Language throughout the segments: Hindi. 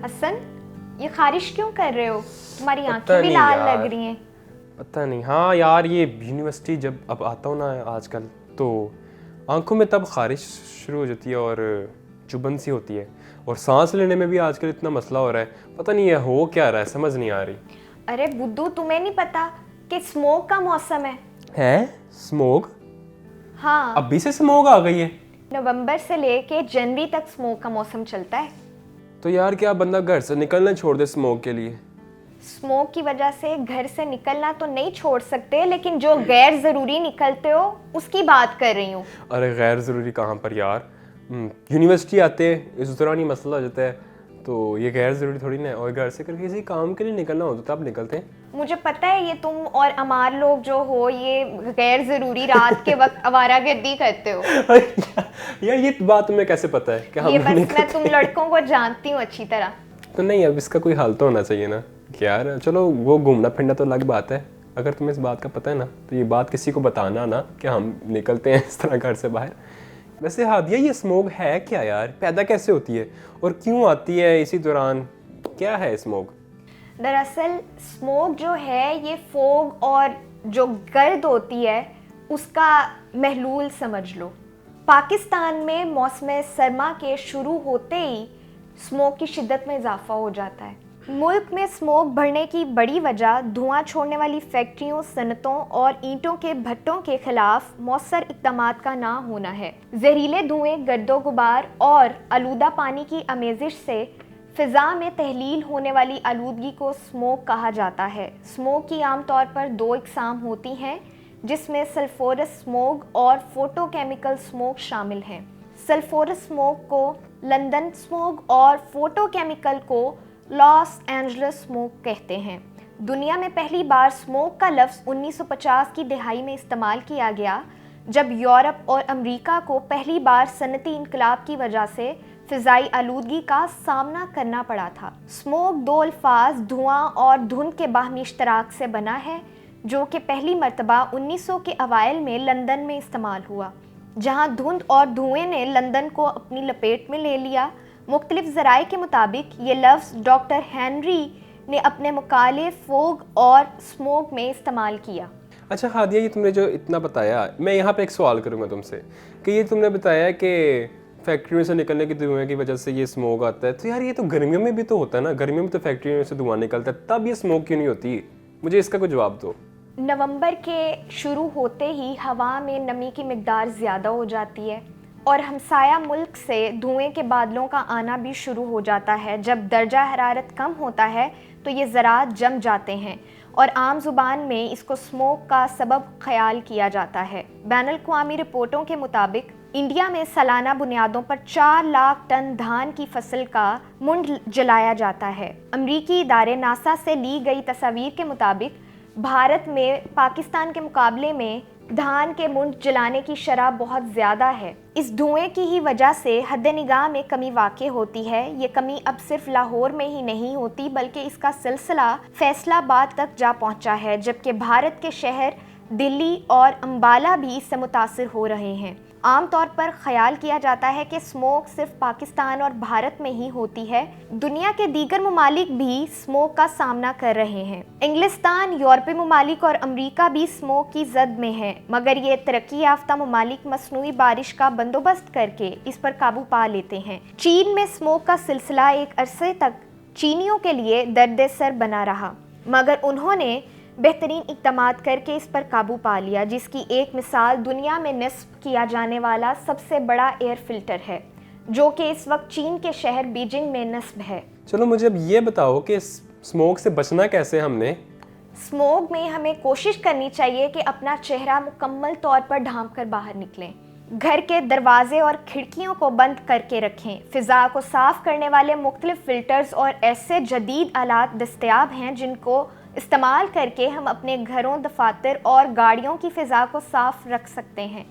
हसन, ये खारिश क्यों कर रहे हो? तुम्हारी पता आंखें भी नहीं लाल यार। लग रही हैं। पता नहीं। हाँ यार, ये यूनिवर्सिटी जब अब आता हूँ ना आजकल, तो आंखों में तब खारिश शुरू हो जाती है और चुभन सी होती है, और सांस लेने में भी आजकल इतना मसला हो रहा है। पता नहीं ये हो क्या रहा है, समझ नहीं आ रही। अरे बुद्धू, तुम्हें नहीं पता कि स्मोक का मौसम है? स्मोक? हाँ, अभी से स्मोक आ गई है? नवंबर से लेके जनवरी तक स्मोक का मौसम चलता है। तो यार क्या बंदा घर से निकलना छोड़ दे स्मोक के लिए? स्मोक की वजह से घर से निकलना तो नहीं छोड़ सकते, लेकिन जो गैर जरूरी निकलते हो उसकी बात कर रही हूँ। अरे गैर ज़रूरी कहाँ पर यार, यूनिवर्सिटी आते इस दौरान ही मसला हो जाता है, तो ये गैर ज़रूरी थोड़ी ना है। और घर से कर किसी काम के लिए निकलना हो तो तब निकलते हैं। मुझे पता है ये तुम और अमार लोग जो हो, ये गैर जरूरी रात के वक्त आवारागर्दी करते हो। यार ये बात तुम्हें कैसे पता है कि हम ये बस निकलते मैं तुम लड़कों को जानती हूँ अच्छी तरह। तो नहीं, अब इसका कोई हल तो होना चाहिए ना कि यार चलो वो घूमना फिरना तो अलग बात है। अगर तुम्हें इस बात का पता है ना, तो ये बात किसी को बताना ना कि हम निकलते हैं इस तरह घर से बाहर। वैसे हादिया, ये स्मोक है क्या यार? पैदा कैसे होती है और क्यों आती है इसी दौरान? क्या है स्मोक? दरअसल स्मोक जो है ये फोग और जो गर्द होती है उसका महलूल समझ लो। पाकिस्तान में मौसम सरमा के शुरू होते ही स्मोक की शिद्दत में इजाफा हो जाता है। मुल्क में स्मोक बढ़ने की बड़ी वजह धुआं छोड़ने वाली फैक्ट्रियों, सनतों और ईंटों के भट्टों के खिलाफ मौसर इक़दामात का ना होना है। जहरीले धुएं, गर्दो गुबार और आलूदा पानी की आमेजिश से फ़िज़ा में तहलील होने वाली आलूदगी को स्मोक कहा जाता है। स्मोक की आमतौर पर दो इकसाम होती हैं, जिसमें सल्फोरस स्मोक और फोटोकेमिकल स्मोक शामिल हैं। सल्फोरस स्मोक को लंदन स्मोक और फोटोकेमिकल को लॉस एंजलिस स्मोक कहते हैं। दुनिया में पहली बार स्मोक का लफ्ज़ 1950 की दहाई में इस्तेमाल किया गया, जब यूरोप और अमेरिका को पहली बार सनती इनकलाब की वजह से फ़िज़ाई आलूदगी का सामना करना पड़ा था। स्मोक दो अल्फाज धुआं और धुंध के बाहमी इश्तराक से बना है, जो कि पहली मरतबा 1900 के अवाइल में लंदन में इस्तेमाल हुआ, जहां धुंध और धुएं ने लंदन को अपनी लपेट में ले लिया। मुख्तलिफ ज़राए के मुताबिक ये लफ्ज़ डॉक्टर हेनरी ने अपने मकाले फोग और स्मोक में इस्तेमाल किया। अच्छा हादिया, ये तुमने जो इतना बताया, मैं यहाँ पे एक सवाल करूँगा तुमसे कि ये तुमने बताया कि फैक्ट्रियों से निकलने की धुएं की वजह से ये स्मोक आता है, तो यार ये तो गर्मियों में भी तो होता है ना? गर्मियों में तो फैक्ट्रियों से धुआं निकलता है, तब ये स्मोक क्यों नहीं होती? मुझे इसका कोई जवाब दो। नवंबर के शुरू होते ही हवा में नमी की मिकदार ज़्यादा हो जाती है और हमसाया मुल्क से धुएं के बादलों का आना भी शुरू हो जाता है। जब दर्जा हरारत कम होता है तो ये ज़रात जम जाते हैं और आम ज़ुबान में इसको स्मोक का सबब ख्याल किया जाता है। बैनुल-अक़वामी रिपोर्टों के मुताबिक इंडिया में सालाना बुनियादों पर 4 लाख टन धान की फसल का मुंड जलाया जाता है। अमरीकी इदारे नासा से ली गई तस्वीर के मुताबिक भारत में पाकिस्तान के मुकाबले में धान के मुंड जलाने की शरह बहुत ज़्यादा है। इस धुएं की ही वजह से हद निगाह में कमी वाक़ई होती है। ये कमी अब सिर्फ लाहौर में ही नहीं होती, बल्कि इसका सिलसिला फैसलाबाद तक जा पहुंचा है, जबकि भारत के शहर दिल्ली और अम्बाला भी इससे मुतासिर हो रहे हैं। आमतौर पर ख्याल किया जाता है कि स्मोक सिर्फ पाकिस्तान और भारत में ही होती है। दुनिया के दीगर ममालिक भी स्मोक का सामना कर रहे हैं। इंग्लिस्तान, यूरोपीय ममालिक और अमेरिका भी स्मोक की जद में है, मगर ये तरक्की याफ्ता ममालिक मसनूई बारिश का बंदोबस्त करके इस पर काबू पा लेते हैं। चीन में स्मोक का सिलसिला एक अरसे तक चीनियों के लिए दर्द सर बना रहा, मगर उन्होंने बेहतरीन इक़दामात करके इस पर काबू पा लिया, जिसकी एक मिसाल दुनिया में नस्ब किया जाने वाला सबसे बड़ा एयर फिल्टर है, जो कि इस वक्त चीन के शहर बीजिंग में नस्ब है। चलो मुझे अब ये बताओ कि स्मोक से बचना कैसे हमने? स्मोक में हमें कोशिश करनी चाहिए कि अपना चेहरा मुकम्मल तौर पर ढांप कर बाहर निकलें। घर के दरवाजे और खिड़कियों को बंद करके रखें। फ़िज़ा को साफ़ करने वाले मुख्तलिफ फ़िल्टर्स और ऐसे जदीद आलात दस्तयाब हैं जिनको इस्तेमाल करके हम अपने घरों, दफातर और गाड़ियों की फ़िज़ा को साफ़ रख सकते हैं।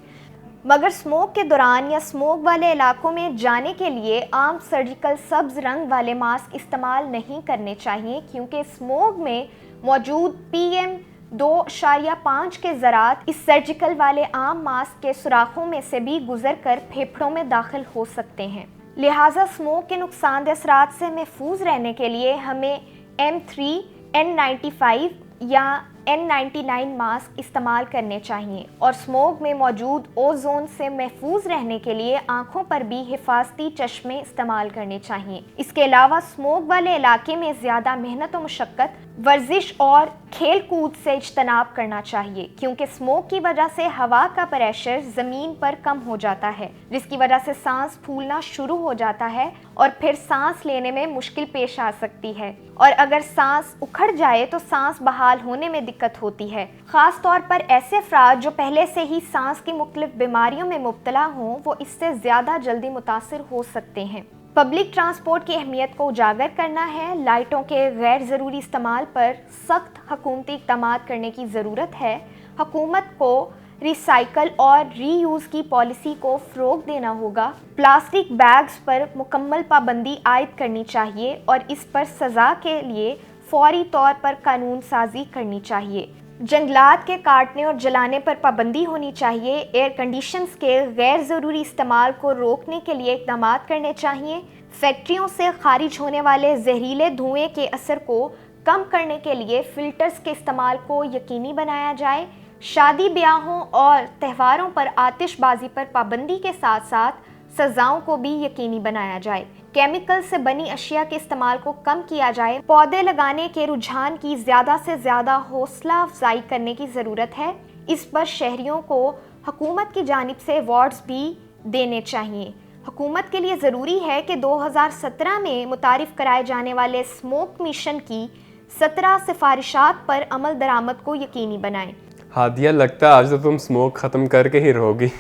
मगर स्मोक के दौरान या स्मोक वाले इलाकों में जाने के लिए आम सर्जिकल सब्ज़ रंग वाले मास्क इस्तेमाल नहीं करने चाहिए, क्योंकि स्मोक में मौजूद PM2.5 के ज़रात इस सर्जिकल वाले आम मास्क के सुराखों में से भी गुजर कर फेफड़ों में दाखिल हो सकते हैं। लिहाजा स्मोक के नुकसानदेह असरात से महफूज रहने के लिए हमें M3, N95 या N99 मास्क इस्तेमाल करने चाहिए और स्मोक में मौजूद ओजोन से महफूज रहने के लिए आंखों पर भी हिफाजती चश्मे इस्तेमाल करने चाहिए। इसके अलावा स्मोक वाले इलाके में ज़्यादा मेहनत व मुशक्क़त, वर्जिश और खेल कूद से इज्तनाब करना चाहिए, क्योंकि स्मोक की वजह से हवा का प्रेशर ज़मीन पर कम हो जाता है, जिसकी वजह से सांस फूलना शुरू हो जाता है और फिर सांस लेने में मुश्किल पेश आ सकती है, और अगर सांस उखड़ जाए तो सांस बहाल होने में दिक्कत होती है। ख़ास तौर पर ऐसे अफराद जो पहले से ही सांस की मुख्तलिफ बीमारियों में मुब्तला हों, वो इससे ज़्यादा जल्दी मुतासिर हो सकते हैं। पब्लिक ट्रांसपोर्ट की अहमियत को उजागर करना है। लाइटों के गैर ज़रूरी इस्तेमाल पर सख्त हुकूमती इक़दाम करने की ज़रूरत है। हुकूमत को रिसाइकल और रीयूज़ की पॉलिसी को फ़रोग़ देना होगा। प्लास्टिक बैग्स पर मुकम्मल पाबंदी आयद करनी चाहिए और इस पर सज़ा के लिए फौरी तौर पर कानून साजी करनी चाहिए। जंगलात के काटने और जलाने पर पाबंदी होनी चाहिए। एयर कंडीशंस के गैर ज़रूरी इस्तेमाल को रोकने के लिए इक़दाम करने चाहिए। फैक्ट्रियों से खारिज होने वाले जहरीले धुएँ के असर को कम करने के लिए फ़िल्टर्स के इस्तेमाल को यकीनी बनाया जाए। शादी ब्याहों और त्योहारों पर आतिशबाजी पर पाबंदी के साथ साथ सज़ाओं को भी यकीनी बनाया जाए। केमिकल से बनी अशिया के इस्तेमाल को कम किया जाए। पौधे लगाने के रुझान की ज़्यादा से ज़्यादा हौसला अफजाई करने की ज़रूरत है। इस पर शहरियों को हुकूमत की जानिब से अवार्ड्स भी देने चाहिए। हुकूमत के लिए ज़रूरी है कि 2017 में मुतारिफ़ कराए जाने वाले स्मोक मिशन की 17 सिफारिशात पर अमल दरामद को यकीनी बनाएं। हादिया, लगता है आज तो तुम स्मोक ख़त्म करके ही रहोगी।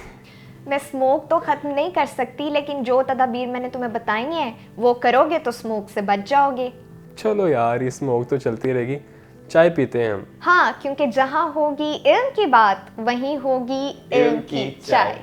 मैं स्मोक तो ख़त्म नहीं कर सकती, लेकिन जो तदाबीर मैंने तुम्हें बताई हैं वो करोगे तो स्मोक से बच जाओगे। चलो यार, ये स्मोक तो चलती रहेगी। चाय पीते हैं हम। हाँ, क्योंकि जहाँ होगी इल्म की बात वहीं होगी इल्म की चाय।